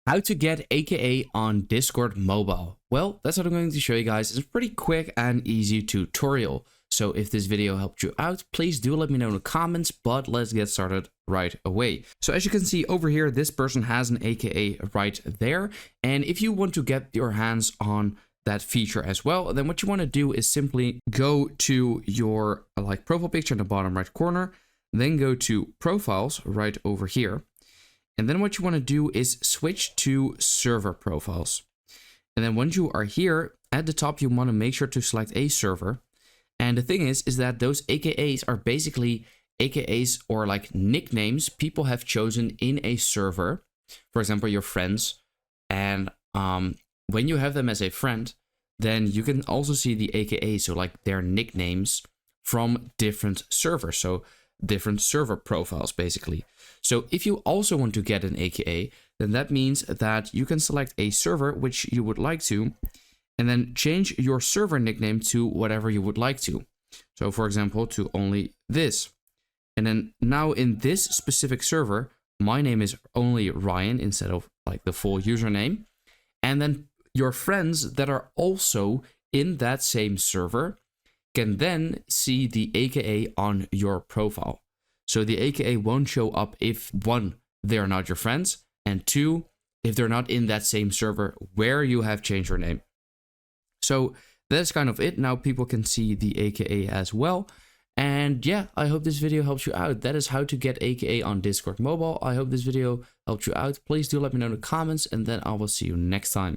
How to get AKA on Discord mobile. Well, that's what I'm going to show you guys. It's a pretty quick and easy tutorial. So if this video helped you out, please do let me know in the comments, but let's get started right away. So as you can see over here, this person has an AKA right there. And if you want to get your hands on that feature as well, then what you want to do is simply go to your profile picture in the bottom right corner, then go to profiles right over here. And then what you want to do is switch to server profiles. And then once you are here at the top, you want to make sure to select a server. And the thing is that those AKAs are basically AKAs or like nicknames people have chosen in a server. For example, your friends. And when you have them as a friend, then you can also see the AKAs, so like their nicknames from different servers. So different server profiles basically. So if you also want to get an AKA, then that means that you can select a server which you would like to, and then change your server nickname to whatever you would like to. So for example, to only this. And then now in this specific server, my name is only Ryan instead of like the full username. And then your friends that are also in that same server can then see the AKA on your profile. So the AKA won't show up if 1, they're not your friends, and 2, if they're not in that same server where you have changed your name. So that's kind of it. Now people can see the AKA as well. And yeah, I hope this video helps you out. That is how to get AKA on Discord mobile. I hope this video helped you out. Please do let me know in the comments, and then I will see you next time.